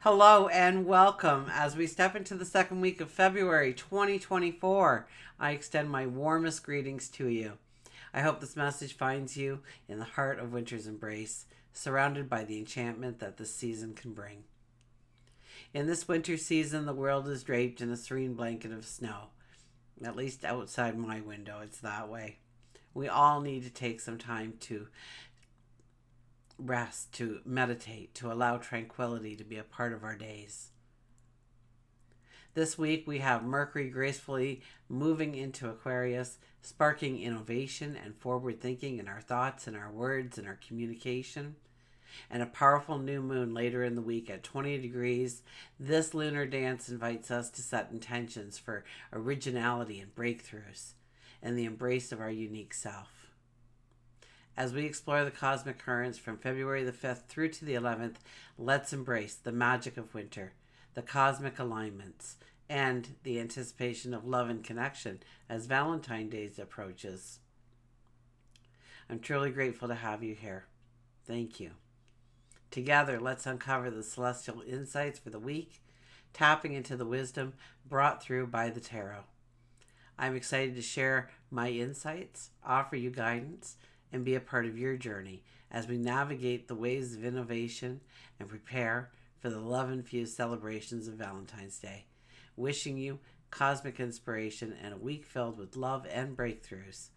Hello and welcome. As we step into the second week of February 2024, I extend my warmest greetings to you. I hope this message finds you in the heart of winter's embrace, surrounded by the enchantment that this season can bring. In this winter season, the world is draped in a serene blanket of snow. At least outside my window, it's that way. We all need to take some time to rest, to meditate, to allow tranquility to be a part of our days. This week we have Mercury gracefully moving into Aquarius, sparking innovation and forward thinking in our thoughts and our words and our communication. And a powerful new moon later in the week at 20 degrees. This lunar dance invites us to set intentions for originality and breakthroughs and the embrace of our unique self. As we explore the cosmic currents from February the 5th through to the 11th, let's embrace the magic of winter, the cosmic alignments, and the anticipation of love and connection as Valentine's Day approaches. I'm truly grateful to have you here. Thank you. Together, let's uncover the celestial insights for the week, tapping into the wisdom brought through by the tarot. I'm excited to share my insights, offer you guidance, and be a part of your journey as we navigate the ways of innovation and prepare for the love-infused celebrations of Valentine's Day. Wishing you cosmic inspiration and a week filled with love and breakthroughs.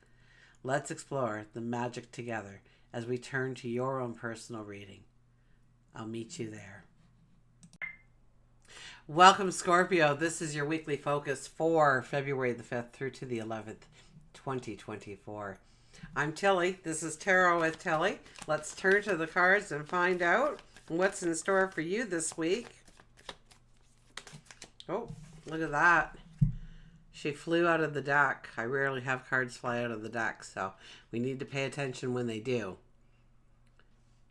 Let's explore the magic together as we turn to your own personal reading. I'll meet you there. Welcome, Scorpio. This is your weekly focus for February the 5th through to the 11th, 2024. I'm Tilly. This is Tarot with Tilly. Let's turn to the cards and find out what's in store for you this week. Oh, look at that. She flew out of the deck. I rarely have cards fly out of the deck, so we need to pay attention when they do.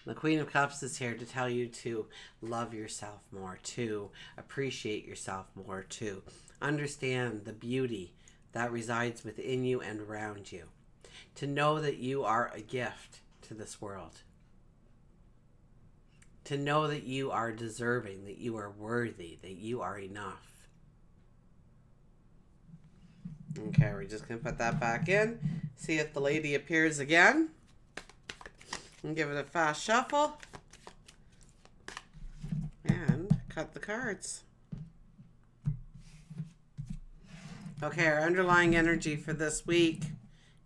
The Queen of Cups is here to tell you to love yourself more, to appreciate yourself more, to understand the beauty that resides within you and around you. To know that you are a gift to this world. To know that you are deserving, that you are worthy, that you are enough. Okay, we're just going to put that back in. See if the lady appears again. And give it a fast shuffle. And cut the cards. Okay, our underlying energy for this week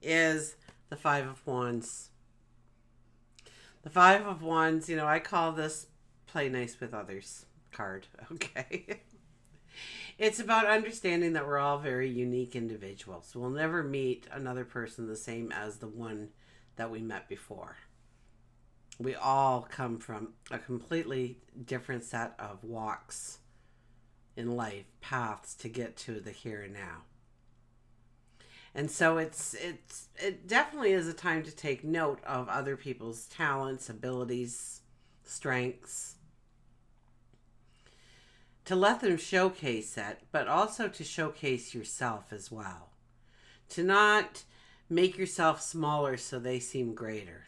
is the Five of Wands. The Five of Wands, I call this play nice with others card, okay? It's about understanding that we're all very unique individuals. We'll never meet another person the same as the one that we met before. We all come from a completely different set of walks in life, paths to get to the here and now. And so it definitely is a time to take note of other people's talents, abilities, strengths. To let them showcase it, but also to showcase yourself as well. To not make yourself smaller so they seem greater.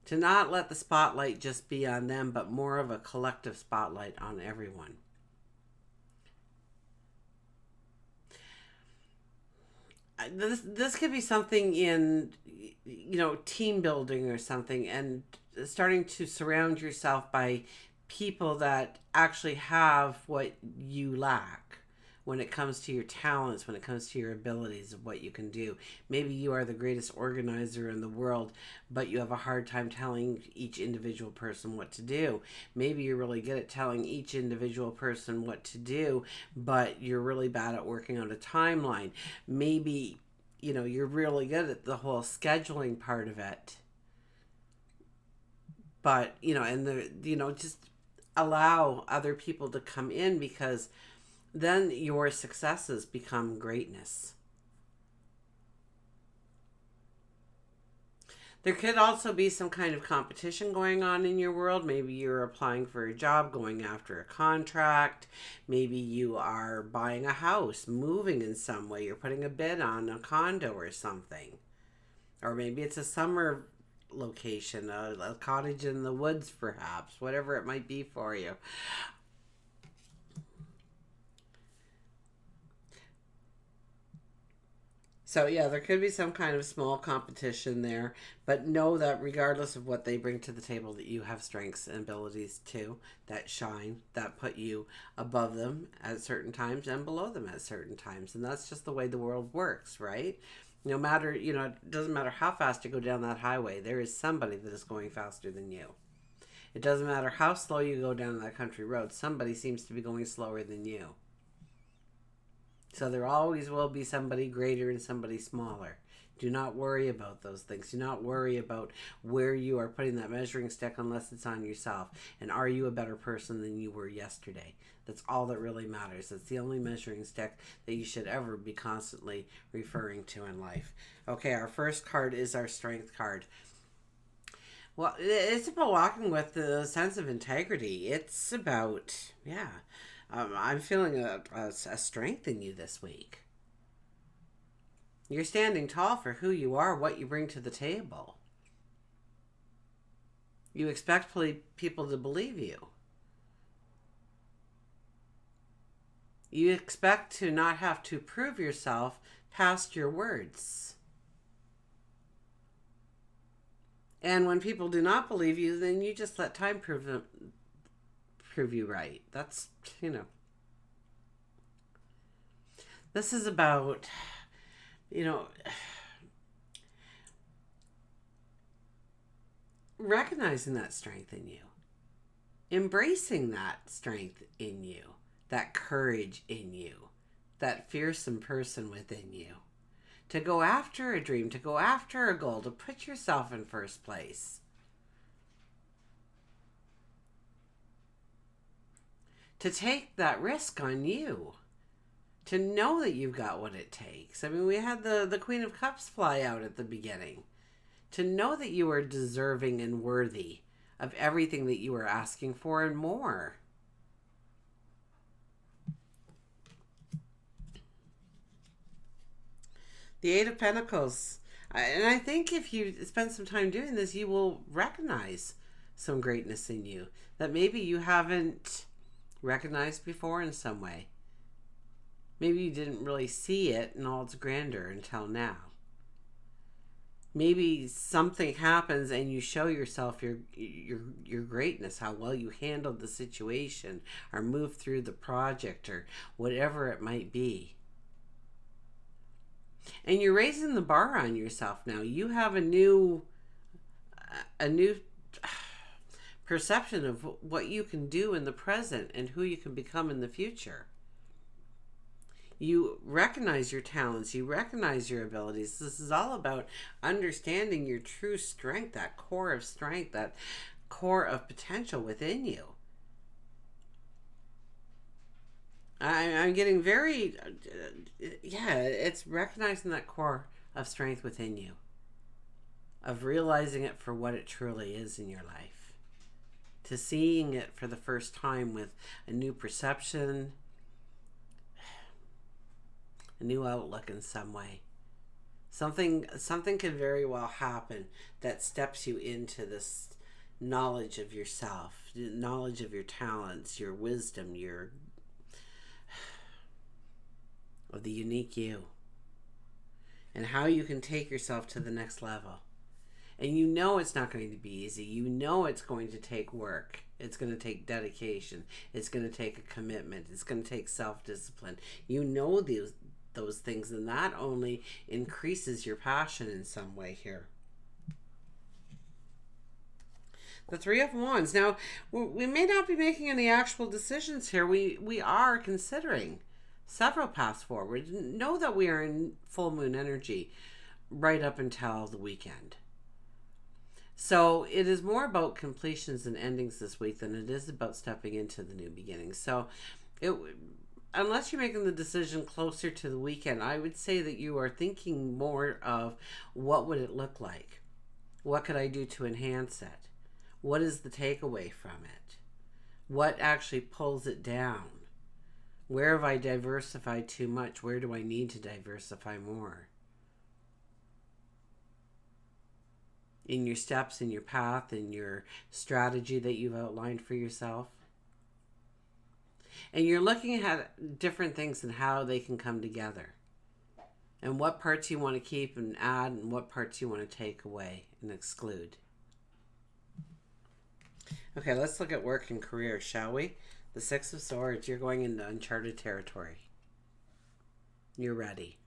To not let the spotlight just be on them, but more of a collective spotlight on everyone. This could be something in, team building or something, and starting to surround yourself by people that actually have what you lack when it comes to your talents, when it comes to your abilities of what you can do. Maybe you are the greatest organizer in the world, but you have a hard time telling each individual person what to do. Maybe you're really good at telling each individual person what to do, but you're really bad at working on a timeline. Maybe, you're really good at the whole scheduling part of it. But, just allow other people to come in, because then your successes become greatness. There could also be some kind of competition going on in your world. Maybe you're applying for a job, going after a contract. Maybe you are buying a house, moving in some way. You're putting a bid on a condo or something. Or maybe it's a summer location, a cottage in the woods perhaps, whatever it might be for you. So, yeah, there could be some kind of small competition there, but know that regardless of what they bring to the table, that you have strengths and abilities too that shine, that put you above them at certain times and below them at certain times. And that's just the way the world works, right? No matter, it doesn't matter how fast you go down that highway, there is somebody that is going faster than you. It doesn't matter how slow you go down that country road, somebody seems to be going slower than you. So there always will be somebody greater and somebody smaller. Do not worry about those things. Do not worry about where you are putting that measuring stick unless it's on yourself. And are you a better person than you were yesterday? That's all that really matters. That's the only measuring stick that you should ever be constantly referring to in life. Okay, our first card is our strength card. Well, it's about walking with a sense of integrity. It's about, I'm feeling a strength in you this week. You're standing tall for who you are, what you bring to the table. You expect people to believe you. You expect to not have to prove yourself past your words. And when people do not believe you, then you just let time prove you right. That's, this is about, recognizing that strength in you, embracing that strength in you, that courage in you, that fearsome person within you, to go after a dream, to go after a goal, to put yourself in first place. To take that risk on you. To know that you've got what it takes. I mean, we had the Queen of Cups fly out at the beginning. To know that you are deserving and worthy of everything that you are asking for and more. The Eight of Pentacles. And I think if you spend some time doing this, you will recognize some greatness in you that maybe you haven't recognized before in some way. Maybe you didn't really see it in all its grandeur until now. Maybe something happens and you show yourself your greatness, how well you handled the situation or moved through the project or whatever it might be. And you're raising the bar on yourself now. You have a new perception of what you can do in the present and who you can become in the future. You recognize your talents. You recognize your abilities. This is all about understanding your true strength, that core of strength, that core of potential within you. I'm getting very, it's recognizing that core of strength within you, of realizing it for what it truly is in your life, to seeing it for the first time with a new perception, a new outlook in some way. Something can very well happen that steps you into this knowledge of yourself, knowledge of your talents, your wisdom, of the unique you, and how you can take yourself to the next level. And you know it's not going to be easy. You know it's going to take work. It's going to take dedication. It's going to take a commitment. It's going to take self-discipline. You know those things, and that only increases your passion in some way here. The Three of Wands. Now, we may not be making any actual decisions here. We are considering several paths forward. Know that we are in full moon energy right up until the weekend. So it is more about completions and endings this week than it is about stepping into the new beginning. So unless you're making the decision closer to the weekend, I would say that you are thinking more of what would it look like? What could I do to enhance it? What is the takeaway from it? What actually pulls it down? Where have I diversified too much? Where do I need to diversify more? In your steps, in your path, in your strategy that you've outlined for yourself. And you're looking at different things and how they can come together. and what parts you want to keep and add, and what parts you want to take away and exclude. Okay, let's look at work and career, shall we? The Six of Swords, you're going into uncharted territory. You're ready.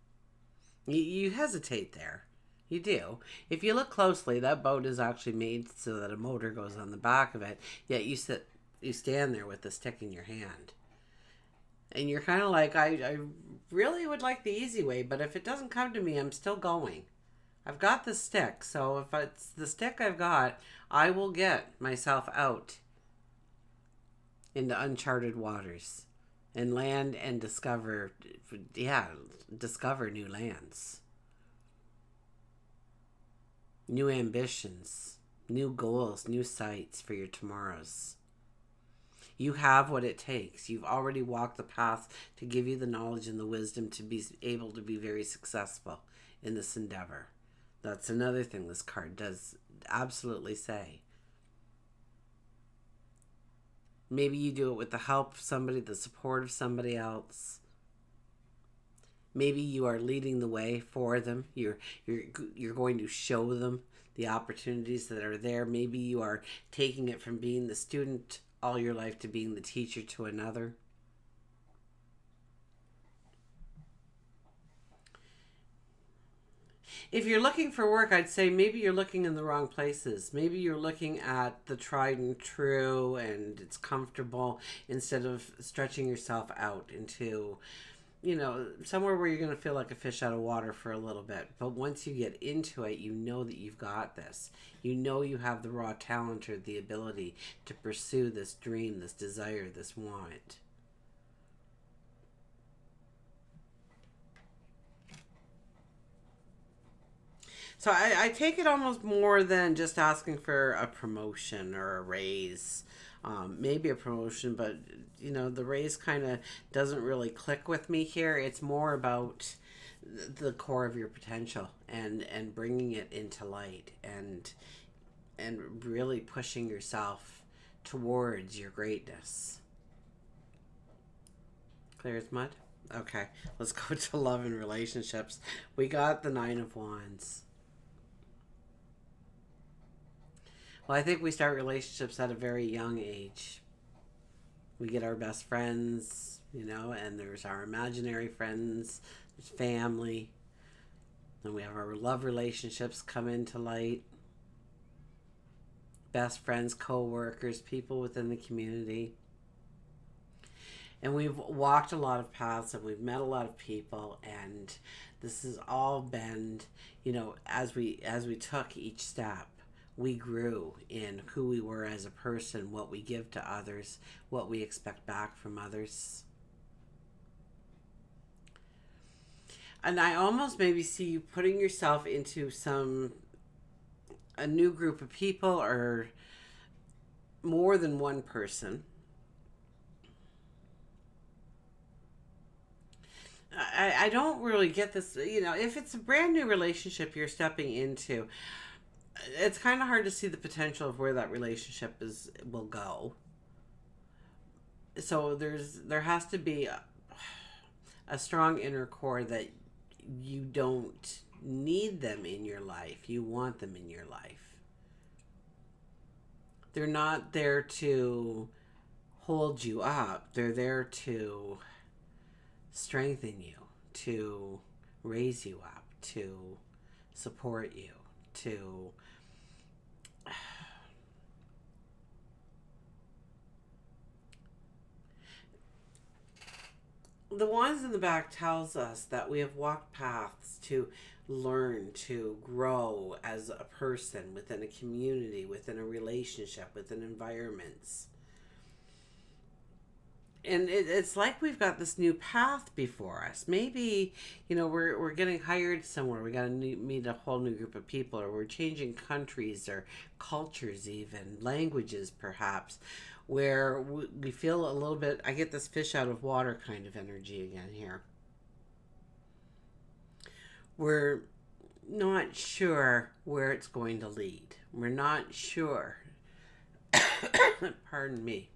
You hesitate there. You do. If you look closely, that boat is actually made so that a motor goes on the back of it, yet you stand there with the stick in your hand. And you're kind of like, I really would like the easy way, but if it doesn't come to me, I'm still going. I've got the stick, so if it's the stick I've got, I will get myself out into uncharted waters and land and discover new lands, new ambitions, new goals, new sights for your tomorrows. You have what it takes. You've already walked the path to give you the knowledge and the wisdom to be able to be very successful in this endeavor. That's another thing this card does absolutely say. Maybe you do it with the help of somebody, the support of somebody else. Maybe you are leading the way for them. You're going to show them the opportunities that are there. Maybe you are taking it from being the student all your life to being the teacher to another. If you're looking for work, I'd say maybe you're looking in the wrong places. Maybe you're looking at the tried and true and it's comfortable instead of stretching yourself out into, somewhere where you're going to feel like a fish out of water for a little bit. But once you get into it, you know that you've got this. You know you have the raw talent or the ability to pursue this dream, this desire, this want. So I take it almost more than just asking for a promotion or a raise. Maybe a promotion, but the raise kind of doesn't really click with me here. It's more about the core of your potential and bringing it into light and really pushing yourself towards your greatness. Clear as mud? Okay, let's go to love and relationships. We got the Nine of Wands. Well, I think we start relationships at a very young age. We get our best friends, and there's our imaginary friends, there's family, and we have our love relationships come into light. Best friends, co-workers, people within the community. And we've walked a lot of paths and we've met a lot of people, and this has all been, as we took each step, we grew in who we were as a person, what we give to others, what we expect back from others. And I almost maybe see you putting yourself into a new group of people or more than one person. I don't really get this, if it's a brand new relationship you're stepping into, it's kind of hard to see the potential of where that relationship will go. So there has to be a strong inner core that you don't need them in your life. You want them in your life. They're not there to hold you up. They're there to strengthen you, to raise you up, to support you, to the Wands in the back tells us that we have walked paths to learn, to grow as a person within a community, within a relationship, within environments. And it's like we've got this new path before us. Maybe, we're getting hired somewhere. We got to meet a whole new group of people, or we're changing countries or cultures even, languages perhaps, where we feel a little bit, I get this fish out of water kind of energy again here. We're not sure where it's going to lead. We're not sure. Pardon me.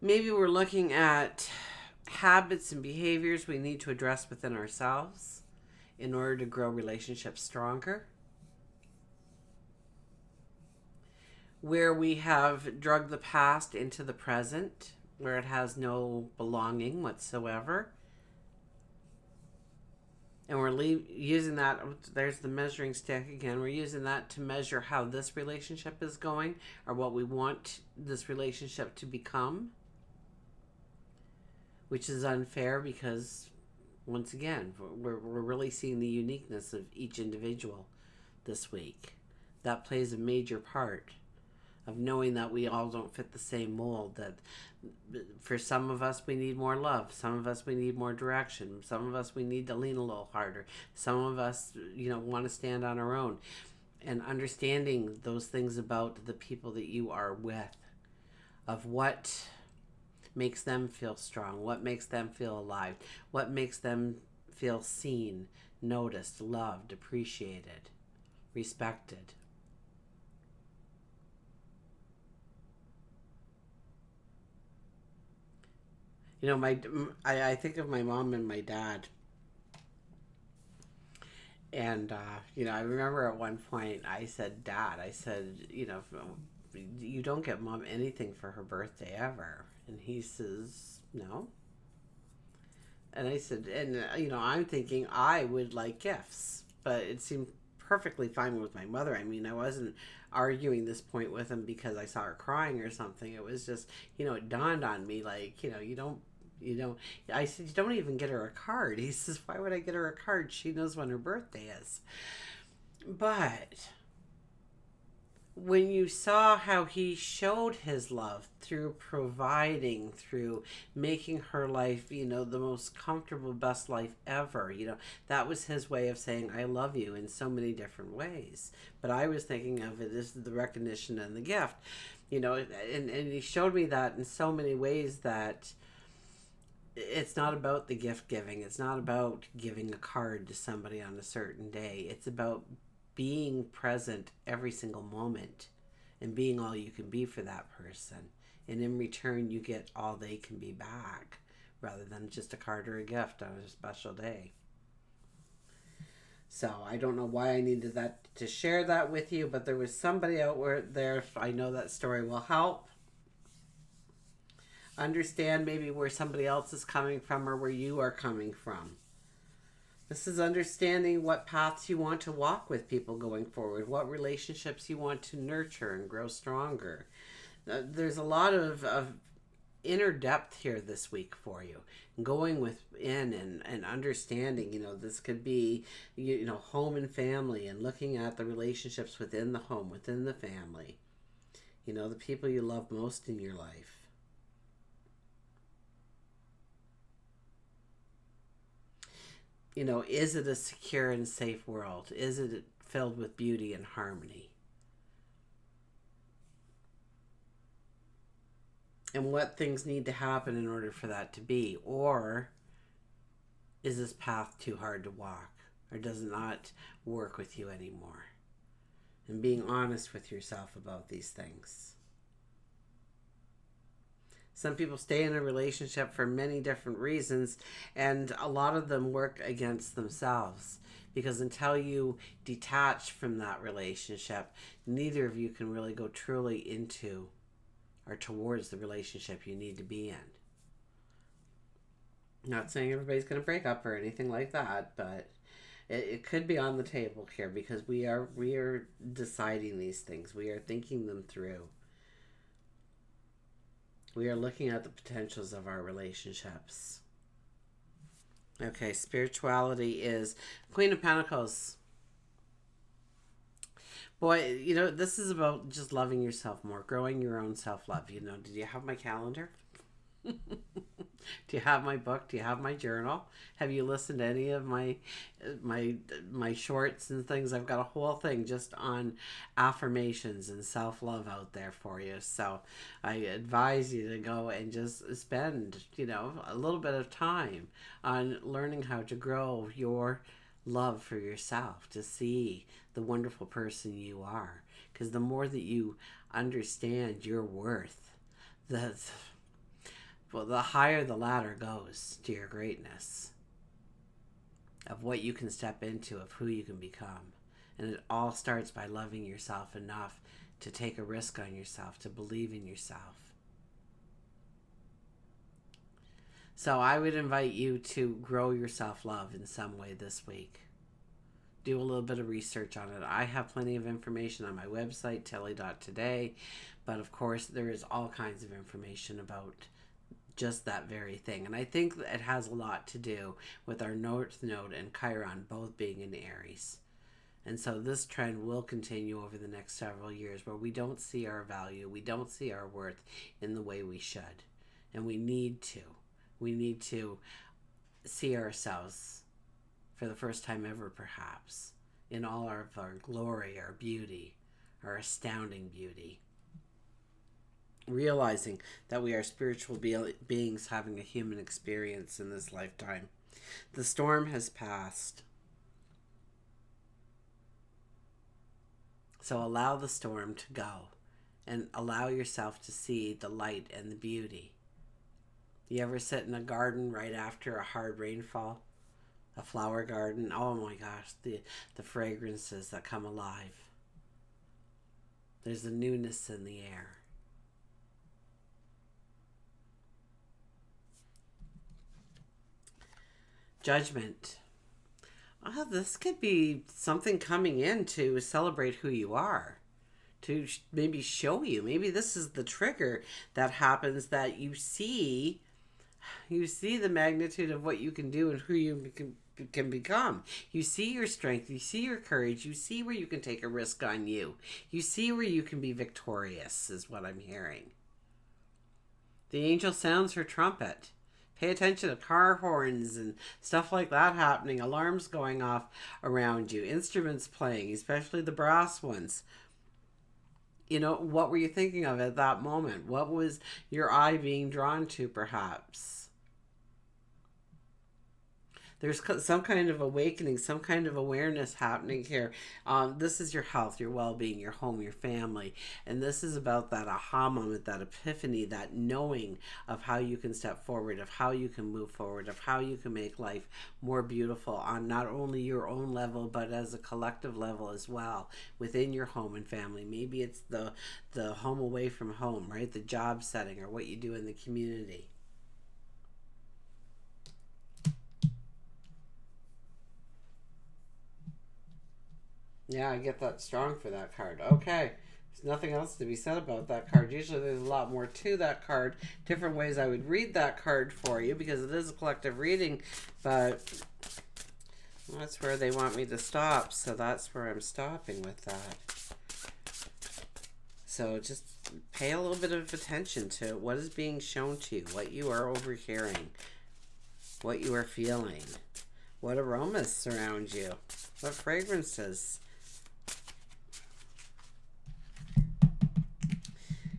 Maybe we're looking at habits and behaviors we need to address within ourselves in order to grow relationships stronger. Where we have drugged the past into the present, where it has no belonging whatsoever. And we're using that, there's the measuring stick again, we're using that to measure how this relationship is going or what we want this relationship to become. Which is unfair because, once again, we're really seeing the uniqueness of each individual this week. That plays a major part of knowing that we all don't fit the same mold. That for some of us we need more love, some of us we need more direction, some of us we need to lean a little harder, some of us want to stand on our own. And understanding those things about the people that you are with, of what makes them feel strong, what makes them feel alive, what makes them feel seen, noticed, loved, appreciated, respected. I think of my mom and my dad. And, I remember at one point I said, Dad, you don't get Mom anything for her birthday ever. And he says, no. And I said, I'm thinking I would like gifts. But it seemed perfectly fine with my mother. I mean, I wasn't arguing this point with him because I saw her crying or something. It was just, it dawned on me, like, I said, you don't even get her a card. He says, why would I get her a card? She knows when her birthday is. But when you saw how he showed his love through providing, through making her life, the most comfortable, best life ever, that was his way of saying, I love you in so many different ways. But I was thinking of it as the recognition and the gift, and he showed me that in so many ways that it's not about the gift giving. It's not about giving a card to somebody on a certain day. It's about being present every single moment and being all you can be for that person. And in return, you get all they can be back rather than just a card or a gift on a special day. So I don't know why I needed that to share that with you, but there was somebody out there, if I know that story will help. Understand maybe where somebody else is coming from or where you are coming from. This is understanding what paths you want to walk with people going forward, what relationships you want to nurture and grow stronger. There's a lot of inner depth here this week for you. Going within and understanding, this could be, home and family and looking at the relationships within the home, within the family. The people you love most in your life. Is it a secure and safe world? Is it filled with beauty and harmony? And what things need to happen in order for that to be? Or is this path too hard to walk? Or does it not work with you anymore? And being honest with yourself about these things. Some people stay in a relationship for many different reasons, and a lot of them work against themselves. Because until you detach from that relationship, neither of you can really go truly into or towards the relationship you need to be in. Not saying everybody's going to break up or anything like that, but it could be on the table here because we are deciding these things. We are thinking them through. We are looking at the potentials of our relationships. Okay, spirituality is Queen of Pentacles. Boy, this is about just loving yourself more, growing your own self-love. Did you have my calendar? Do you have my book? Do you have my journal? Have you listened to any of my shorts and things? I've got a whole thing just on affirmations and self-love out there for you. So I advise you to go and just spend, a little bit of time on learning how to grow your love for yourself, to see the wonderful person you are. Because the more that you understand your worth, Well, the higher the ladder goes to your greatness, of what you can step into, of who you can become. And it all starts by loving yourself enough to take a risk on yourself, to believe in yourself. So I would invite you to grow your self-love in some way this week. Do a little bit of research on it. I have plenty of information on my website, telly.today, but of course there is all kinds of information about just that very thing. And I think that it has a lot to do with our North Node and Chiron both being in Aries. And so this trend will continue over the next several years, where we don't see our value, we don't see our worth in the way we should. And we need to. We need to see ourselves for the first time ever, perhaps, in all of our glory, our beauty, our astounding beauty. Realizing that we are spiritual beings having a human experience in this lifetime. The storm has passed. So allow the storm to go and allow yourself to see the light and the beauty. You ever sit in a garden right after a hard rainfall? A flower garden? Oh my gosh, the fragrances that come alive. There's a newness in the air. Judgment. Oh, this could be something coming in to celebrate who you are, to maybe show you. Maybe this is the trigger that happens, that you see the magnitude of what you can do and who you can become. You see your strength, you see your courage, you see where you can take a risk on you. You see where you can be victorious, is what I'm hearing. The angel sounds her trumpet. Pay attention to car horns and stuff like that happening, alarms going off around you, instruments playing, especially the brass ones. You know, what were you thinking of at that moment? What was your eye being drawn to, perhaps? There's some kind of awakening, some kind of awareness happening here. This is your health, your well-being, your home, your family. And this is about that aha moment, that epiphany, that knowing of how you can step forward, of how you can move forward, of how you can make life more beautiful on not only your own level, but as a collective level as well, within your home and family. Maybe it's the home away from home, right? The job setting, or what you do in the community. Yeah, I get that strong for that card. Okay. There's nothing else to be said about that card. Usually there's a lot more to that card. Different ways I would read that card for you, because it is a collective reading, but that's where they want me to stop, so that's where I'm stopping with that. So just pay a little bit of attention to what is being shown to you, what you are overhearing, what you are feeling, what aromas surround you, what fragrances.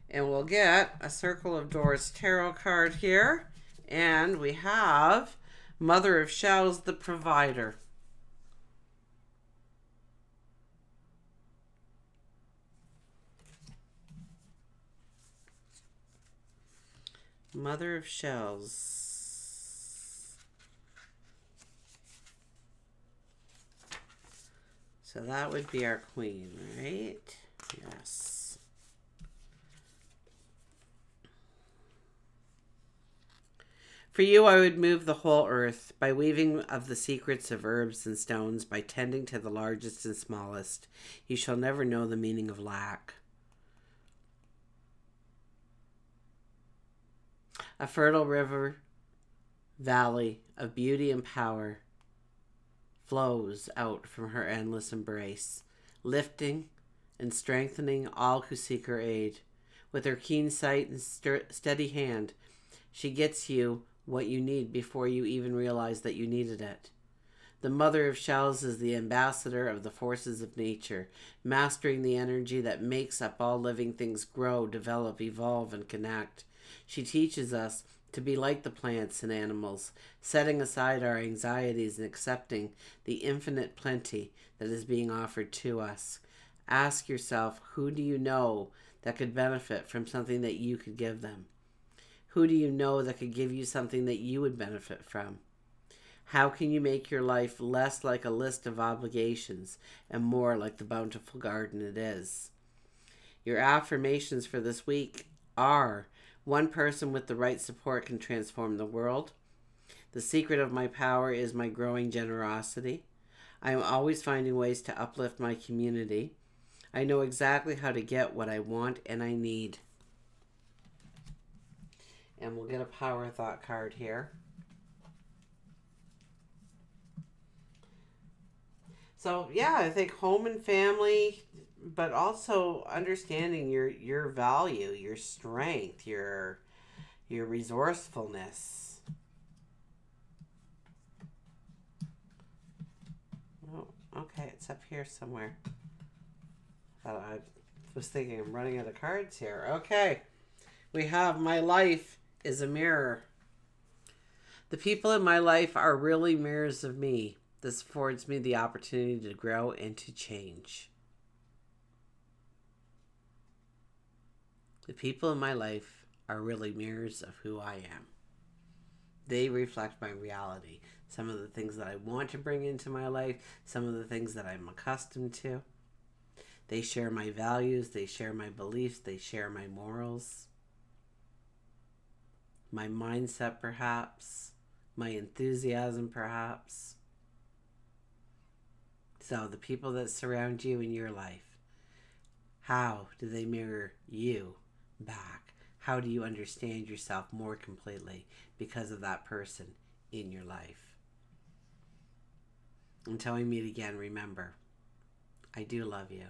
And we'll get a Circle of Doors tarot card here. And we have Mother of Shells, the Provider. Mother of Shells. So that would be our queen, right? Yes. For you, I would move the whole earth by weaving of the secrets of herbs and stones, by tending to the largest and smallest. You shall never know the meaning of lack. A fertile river, valley of beauty and power flows out from her endless embrace, lifting and strengthening all who seek her aid. With her keen sight and steady hand, she gets you what you need before you even realize that you needed it. The Mother of Shells is the ambassador of the forces of nature, mastering the energy that makes up all living things grow, develop, evolve, and connect. She teaches us to be like the plants and animals, setting aside our anxieties and accepting the infinite plenty that is being offered to us. Ask yourself, who do you know that could benefit from something that you could give them? Who do you know that could give you something that you would benefit from? How can you make your life less like a list of obligations and more like the bountiful garden it is? Your affirmations for this week are: one person with the right support can transform the world. The secret of my power is my growing generosity. I am always finding ways to uplift my community. I know exactly how to get what I want and I need. And we'll get a power thought card here. So yeah, I think home and family, but also understanding your value, your strength, your resourcefulness. Oh, okay, it's up here somewhere. I was thinking I'm running out of cards here. Okay, we have my life is a mirror. The people in my life are really mirrors of me. This affords me the opportunity to grow and to change. The people in my life are really mirrors of who I am. They reflect my reality. Some of the things that I want to bring into my life, some of the things that I'm accustomed to. They share my values, they share my beliefs, they share my morals, my mindset perhaps, my enthusiasm perhaps. So the people that surround you in your life, how do they mirror you back? How do you understand yourself more completely because of that person in your life? Until we meet again, remember, I do love you.